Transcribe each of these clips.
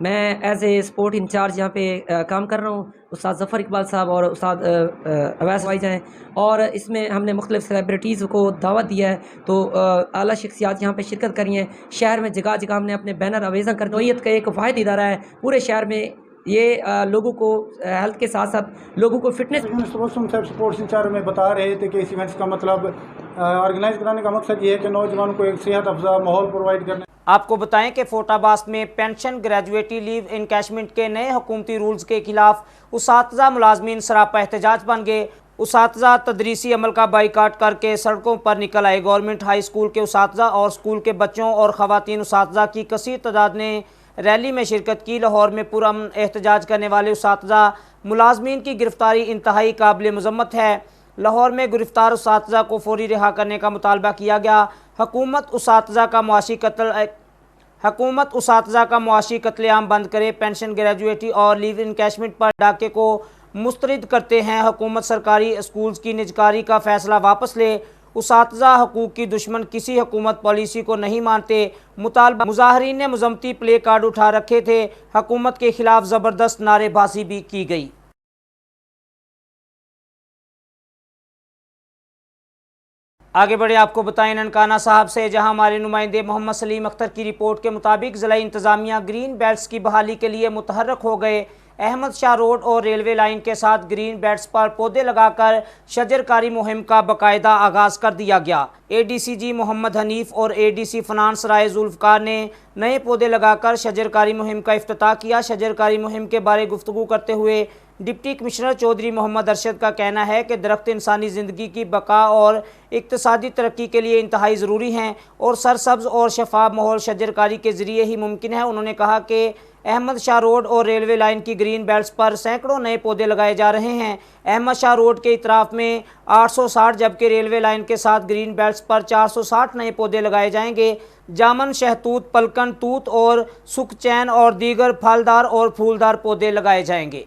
میں as a sport incharge یہاں پہ کام کر رہا ہوں. استاد ظفر اقبال صاحب اور استاد اویس بھائی جان ہیں, اور اس میں ہم نے مختلف سیلیبریٹیز کو دعوت دیا ہے, تو اعلیٰ شخصیات یہاں پہ شرکت کری ہیں. شہر میں جگہ جگہ ہم نے اپنے بینر آویزاں کر نوعیت کا ایک واحد ادارہ ہے پورے شہر میں. یہ لوگوں کو ہیلتھ کے ساتھ ساتھ لوگوں کو فٹنس. اسپورٹس انچارج میں بتا رہے تھے کہ اس ایونٹس کا مطلب آرگنائز کرانے کا مقصد یہ ہے کہ نوجوانوں کو ایک صحت افزا ماحول پرووائڈ کرنا. آپ کو بتائیں کہ فوٹا باست میں پینشن گریجویٹی لیو انکیشمنٹ کے نئے حکومتی رولز کے خلاف اساتذہ ملازمین سراپا احتجاج بن گئے. اساتذہ تدریسی عمل کا بائیکاٹ کر کے سڑکوں پر نکل آئے. گورنمنٹ ہائی اسکول کے اساتذہ اور اسکول کے بچوں اور خواتین اساتذہ کی کثیر تعداد نے ریلی میں شرکت کی. لاہور میں پرامن احتجاج کرنے والے اساتذہ ملازمین کی گرفتاری انتہائی قابل مذمت ہے. لاہور میں گرفتار اساتذہ کو فوری رہا کرنے کا مطالبہ کیا گیا. حکومت اساتذہ کا معاشی قتل عام بند کرے. پینشن گریجویٹی اور لیو انکیشمنٹ پر ڈاکے کو مسترد کرتے ہیں. حکومت سرکاری اسکولز کی نجکاری کا فیصلہ واپس لے. اساتذہ حقوق کی دشمن کسی حکومت پالیسی کو نہیں مانتے. مطالبہ مظاہرین نے مذمتی پلے کارڈ اٹھا رکھے تھے. حکومت کے خلاف زبردست نعرے بازی بھی کی گئی. آگے بڑھے آپ کو بتائیں ننکانہ صاحب سے, جہاں ہمارے نمائندے محمد سلیم اختر کی رپورٹ کے مطابق ضلعی انتظامیہ گرین بیلٹس کی بحالی کے لیے متحرک ہو گئے. احمد شاہ روڈ اور ریلوے لائن کے ساتھ گرین بیلٹس پر پودے لگا کر شجر کاری مہم کا باقاعدہ آغاز کر دیا گیا. اے ڈی سی جی محمد حنیف اور اے ڈی سی فنانس رائے ذوالفقار نے نئے پودے لگا کر شجر کاری مہم کا افتتاح کیا. شجر کاری مہم کے بارے گفتگو کرتے ہوئے ڈپٹی کمشنر چودھری محمد ارشد کا کہنا ہے کہ درخت انسانی زندگی کی بقا اور اقتصادی ترقی کے لیے انتہائی ضروری ہیں اور سرسبز اور شفاف ماحول شجر کاری کے ذریعے ہی ممکن ہے. انہوں نے کہا کہ احمد شاہ روڈ اور ریلوے لائن کی گرین بیلٹس پر سینکڑوں نئے پودے لگائے جا رہے ہیں. احمد شاہ روڈ کے اطراف میں 860 جبکہ ریلوے لائن کے ساتھ گرین بیلٹس پر 460 نئے پودے لگائے جائیں گے. جامن، شہتوت، پلکن، توت اور سکھ چین اور دیگر پھلدار اور پھولدار پودے لگائے جائیں گے.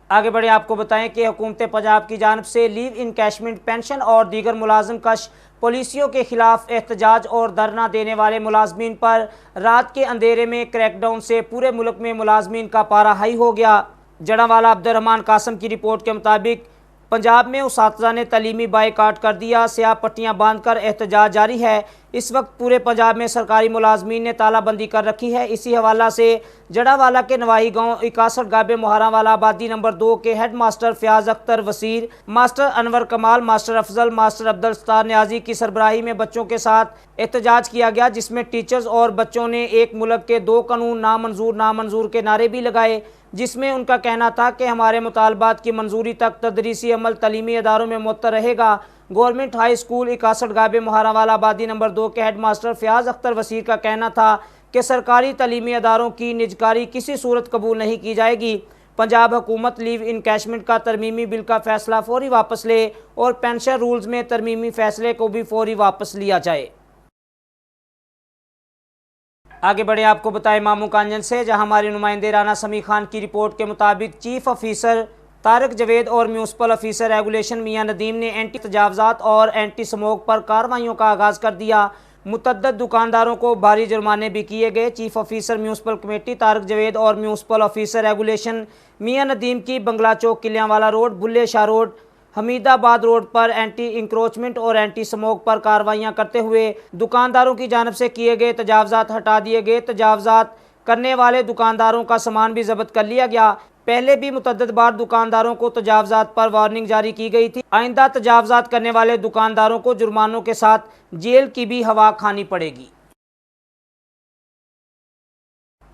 آگے بڑھے آپ کو بتائیں کہ حکومت پنجاب کی جانب سے لیو انکیشمنٹ، پینشن اور دیگر ملازم کش پالیسیوں کے خلاف احتجاج اور دھرنا دینے والے ملازمین پر رات کے اندھیرے میں کریک ڈاؤن سے پورے ملک میں ملازمین کا پارہ ہائی ہو گیا. جڑاوالا عبد الرحمان قاسم کی رپورٹ کے مطابق پنجاب میں اساتذہ نے تعلیمی بائیکاٹ کر دیا. سیاہ پٹیاں باندھ کر احتجاج جاری ہے. اس وقت پورے پنجاب میں سرکاری ملازمین نے تالہ بندی کر رکھی ہے. اسی حوالہ سے جڑاوالا کے نواحی گاؤں 61 گابے مہاراں والا آبادی نمبر 2 کے head master Fayyaz Akhtar Wasir, master Anwar Kamal, master Afzal, master Abdul Sattar Niazi کی سربراہی میں بچوں کے ساتھ احتجاج کیا گیا، جس میں ٹیچرز اور بچوں نے ایک ملک کے 2 قانون نامنظور نامنظور کے نعرے بھی لگائے، جس میں ان کا کہنا تھا کہ ہمارے مطالبات کی منظوری تک تدریسی عمل تعلیمی اداروں میں معطل رہے گا. گورنمنٹ ہائی اسکول 61 گابے مہاراں والا آبادی نمبر 2 کے ہیڈ ماسٹر فیاض اختر وسیر کا کہنا تھا کہ سرکاری تعلیمی اداروں کی نجکاری کسی صورت قبول نہیں کی جائے گی. پنجاب حکومت لیو انکیشمنٹ کا ترمیمی بل کا فیصلہ فوری واپس لے اور پینشن رولز میں ترمیمی فیصلے کو بھی فوری واپس لیا جائے. آگے بڑھے آپ کو بتائیں مامو کانجن سے، جہاں ہمارے نمائندے رانا سمیع خان کی رپورٹ کے مطابق چیف آفیسر طارق جوید اور میونسپل آفیسر ریگولیشن میاں ندیم نے اینٹی تجاوزات اور اینٹی سموک پر کارروائیوں کا آغاز کر دیا. متعدد دکانداروں کو بھاری جرمانے بھی کیے گئے. Chief officer municipal committee Tariq Javed اور میونسپل آفیسر ریگولیشن میاں ندیم کی بنگلہ چوک قلیاں والا روڈ، بلے شاہ روڈ، حمید آباد روڈ پر اینٹی انکروچمنٹ اور اینٹی سموک پر کارروائیاں کرتے ہوئے دکانداروں کی جانب سے کیے گئے تجاوزات ہٹا دیے گئے. تجاوزات کرنے والے دکانداروں کا سامان بھی ضبط کر لیا گیا. پہلے بھی متعدد بار دکانداروں کو تجاوزات پر وارننگ جاری کی گئی تھی. آئندہ تجاوزات کرنے والے دکانداروں کو جرمانوں کے ساتھ جیل کی بھی ہوا کھانی پڑے گی.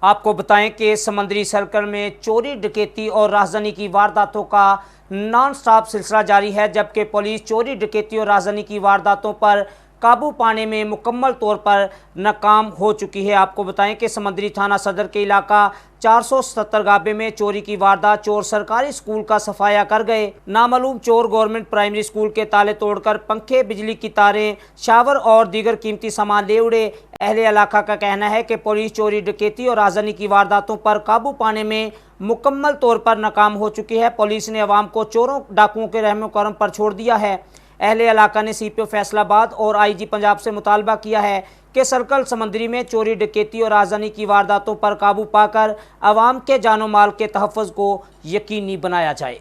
آپ کو بتائیں کہ سمندری سرکل میں چوری، ڈکیتی اور رہزنی کی وارداتوں کا نان سٹاپ سلسلہ جاری ہے، جبکہ پولیس چوری، ڈکیتی اور رہزنی کی وارداتوں پر قابو پانے میں مکمل طور پر ناکام ہو چکی ہے. آپ کو بتائیں کہ سمندری تھانہ صدر کے علاقہ 477 گابے میں چوری کی واردات. چور سرکاری اسکول کا صفایا کر گئے. نامعلوم چور گورنمنٹ پرائمری اسکول کے تالے توڑ کر پنکھے، بجلی کی تاریں، شاور اور دیگر قیمتی سامان لے اڑے. اہل علاقہ کا کہنا ہے کہ پولیس چوری، ڈکیتی اور رہزنی کی وارداتوں پر قابو پانے میں مکمل طور پر ناکام ہو چکی ہے. پولیس نے عوام کو چوروں ڈاکوؤں کے رحم و کرم پر چھوڑ دیا ہے. اہل علاقہ نے CPO فیصلاباد اور IG پنجاب سے مطالبہ کیا ہے کہ سرکل سمندری میں چوری ڈکیتی اور آزانی کی وارداتوں پر قابو پا کر عوام کے جان و مال کے تحفظ کو یقینی بنایا جائے۔